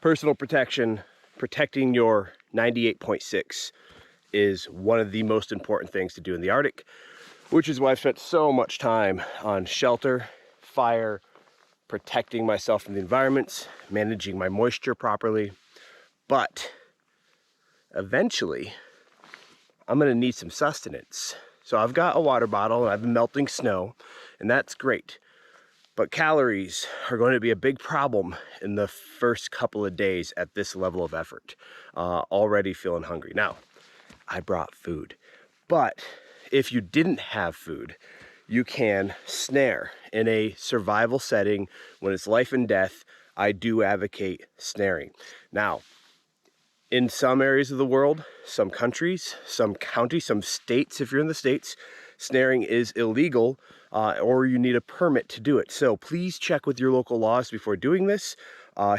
personal protection, protecting your 98.6 is one of the most important things to do in the Arctic, which is why I've spent so much time on shelter, fire, protecting myself from the environments, managing my moisture properly. But eventually, I'm gonna need some sustenance. So I've got a water bottle and I've been melting snow, and that's great. But calories are going to be a big problem in the first couple of days at this level of effort. Already feeling hungry. Now, I brought food, but if you didn't have food, you can snare in a survival setting. When it's life and death, I do advocate snaring. Now, in some areas of the world, some countries, some counties, some states, if you're in the States, snaring is illegal, or you need a permit to do it. So please check with your local laws before doing this.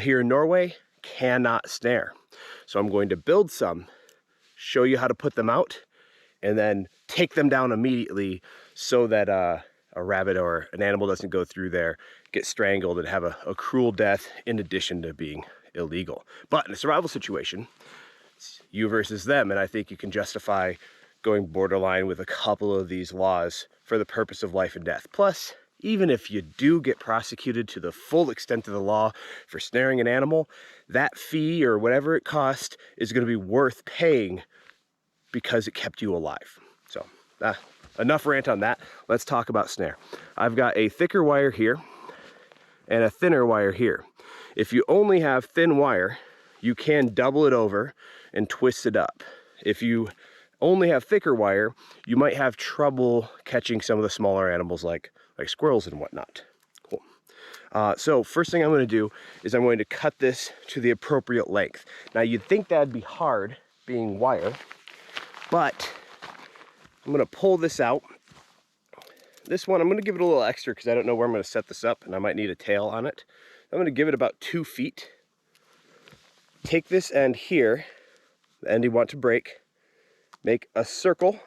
Here in Norway, cannot snare. So I'm going to build some, show you how to put them out, and then take them down immediately so that a rabbit or an animal doesn't go through there, get strangled, and have a cruel death in addition to being illegal. But in a survival situation, it's you versus them, and I think you can justify going borderline with a couple of these laws for the purpose of life and death. Plus, even if you do get prosecuted to the full extent of the law for snaring an animal, that fee or whatever it cost is going to be worth paying because it kept you alive. So enough rant on that. Let's talk about snare. I've got a thicker wire here and a thinner wire here. If you only have thin wire, you can double it over and twist it up. If you only have thicker wire, you might have trouble catching some of the smaller animals like squirrels and whatnot. Cool. So first thing I'm going to do is I'm going to cut this to the appropriate length. Now you'd think that'd be hard being wire, but I'm going to pull this out. This one, I'm going to give it a little extra because I don't know where I'm going to set this up and I might need a tail on it. I'm going to give it about 2 feet. Take this end here, the end you want to break, make a circle,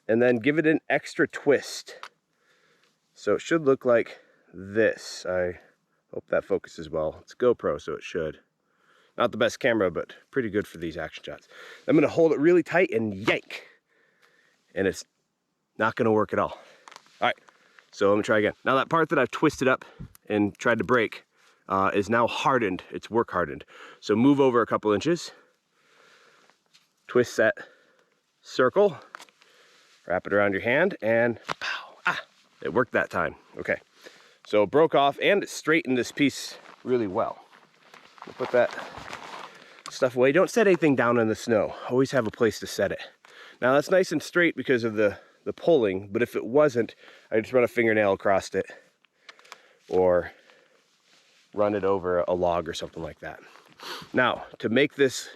and then give it an extra twist. So it should look like this. I hope that focuses well. It's GoPro, so it should. Not the best camera, but pretty good for these action shots. I'm going to hold it really tight and yank. And it's not going to work at all. All right, so let me try again. Now that part that I've twisted up and tried to break is now hardened. It's work hardened. So move over a couple inches. Twist that circle. Wrap it around your hand and pow. Ah, it worked that time. Okay, so it broke off and it straightened this piece really well. We'll put that stuff away. Don't set anything down in the snow. Always have a place to set it. Now that's nice and straight because of the pulling, but if it wasn't, I just run a fingernail across it or run it over a log or something like that. Now, to make this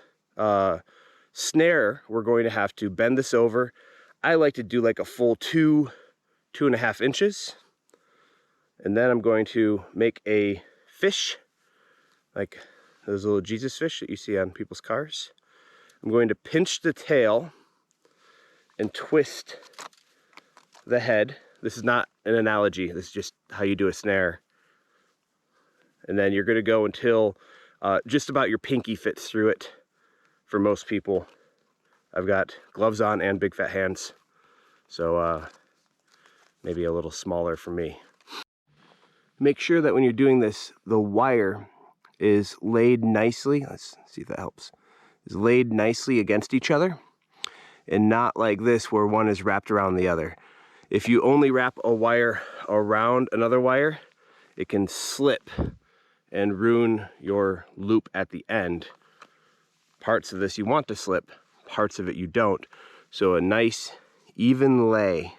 snare, we're going to have to bend this over. I like to do like a full 2.5 inches. And then I'm going to make a fish, like those little Jesus fish that you see on people's cars. I'm going to pinch the tail and twist the head. This is not an analogy. This is just how you do a snare. And then you're going to go until just about your pinky fits through it for most people. I've got gloves on and big fat hands, so maybe a little smaller for me. Make sure that when you're doing this, the wire is laid nicely. Let's see if that helps. Is laid nicely against each other and not like this where one is wrapped around the other. If you only wrap a wire around another wire, it can slip and ruin your loop at the end. Parts of this you want to slip, parts of it you don't. So a nice even lay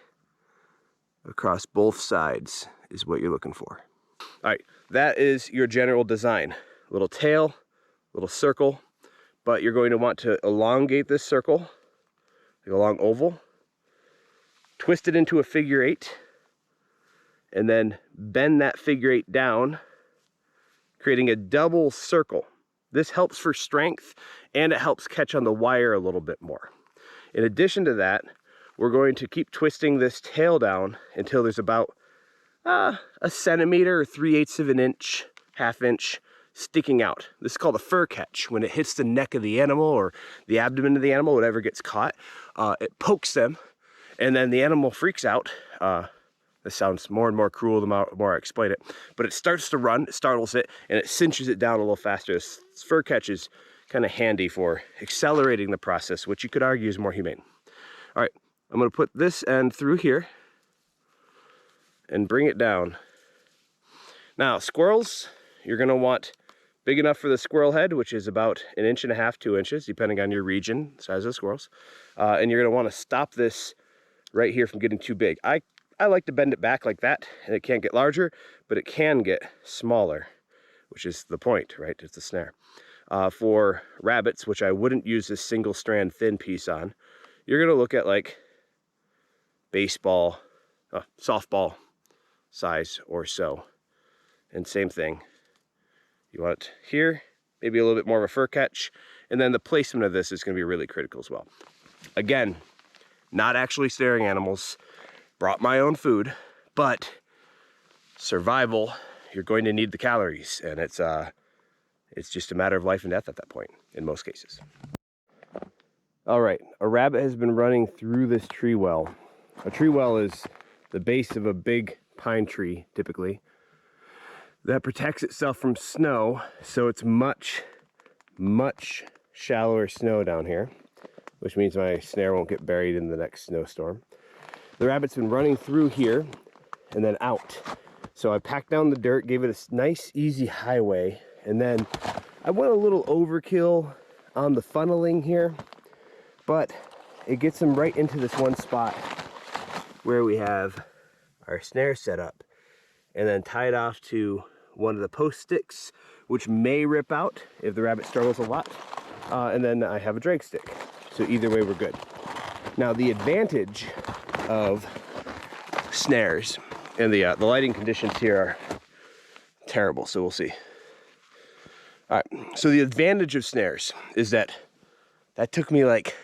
across both sides is what you're looking for. All right, that is your general design. Little tail, little circle, but you're going to want to elongate this circle, like a long oval, twist it into a figure 8, and then bend that figure 8 down, creating a double circle. This helps for strength and it helps catch on the wire a little bit more. In addition to that, we're going to keep twisting this tail down until there's about a centimeter or 3/8 of an inch, half inch sticking out. This is called a fur catch. When it hits the neck of the animal or the abdomen of the animal, whatever gets caught, it pokes them, and then the animal freaks out. This sounds more and more cruel the more I explain it, but it starts to run, it startles it, and it cinches it down a little faster. This fur catch is kind of handy for accelerating the process, which you could argue is more humane. All right, I'm gonna put this end through here and bring it down. Now, squirrels, you're gonna want big enough for the squirrel head, which is about 1.5 inches, 2 inches, depending on your region, size of the squirrels. And you're gonna wanna stop this right here from getting too big. I like to bend it back like that, and it can't get larger, but it can get smaller, which is the point, right? It's the snare. For rabbits, which I wouldn't use this single strand thin piece on, you're gonna look at like baseball, softball size or so. And same thing. You want it here, maybe a little bit more of a fur catch, and then the placement of this is gonna be really critical as well. Again, not actually snaring animals, brought my own food, but survival, you're going to need the calories, and it's just a matter of life and death at that point, in most cases. All right, a rabbit has been running through this tree well. A tree well is the base of a big pine tree, typically, that protects itself from snow, so it's much, much shallower snow down here, which means my snare won't get buried in the next snowstorm. The rabbit's been running through here and then out. So I packed down the dirt, gave it a nice, easy highway, and then I went a little overkill on the funneling here, but it gets them right into this one spot where we have our snare set up, and then tied off to one of the post sticks, which may rip out if the rabbit struggles a lot, and then I have a drag stick. So either way, we're good. Now the advantage of snares, and the lighting conditions here are terrible, so we'll see. All right, so the advantage of snares is that took me like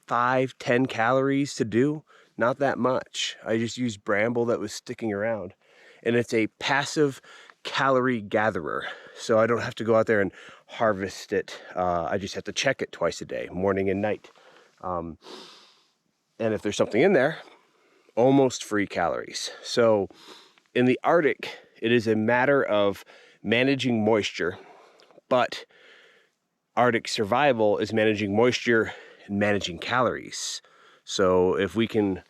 5-10 calories to do, not that much. I just used bramble that was sticking around, and it's a passive calorie gatherer, so I don't have to go out there and harvest it. I just have to check it twice a day, morning and night. And if there's something in there, almost free calories. So in the Arctic, it is a matter of managing moisture, but Arctic survival is managing moisture and managing calories. So if we can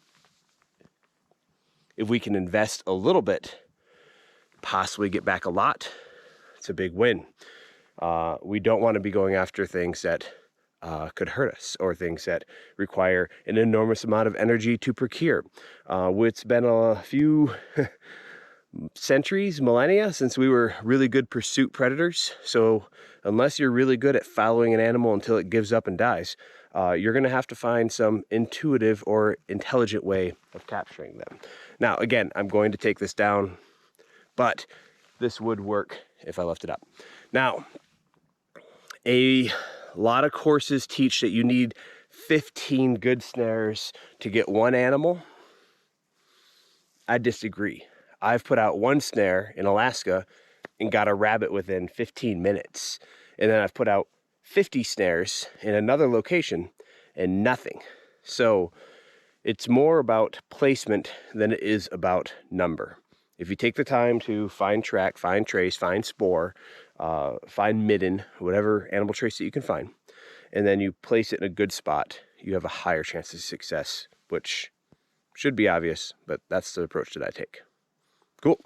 invest a little bit, possibly get back a lot, it's a big win. We don't want to be going after things that could hurt us, or things that require an enormous amount of energy to procure. It's been a few centuries, millennia, since we were really good pursuit predators. So unless you're really good at following an animal until it gives up and dies, you're going to have to find some intuitive or intelligent way of capturing them. Now, again, I'm going to take this down, but this would work if I left it up. Now, a lot of courses teach that you need 15 good snares to get one animal. I disagree. I've put out one snare in Alaska and got a rabbit within 15 minutes. And then I've put out 50 snares in another location and nothing. So it's more about placement than it is about number. If you take the time to find track, find trace, find spoor, find midden, whatever animal trace that you can find, and then you place it in a good spot, you have a higher chance of success, which should be obvious, but that's the approach that I take. Cool.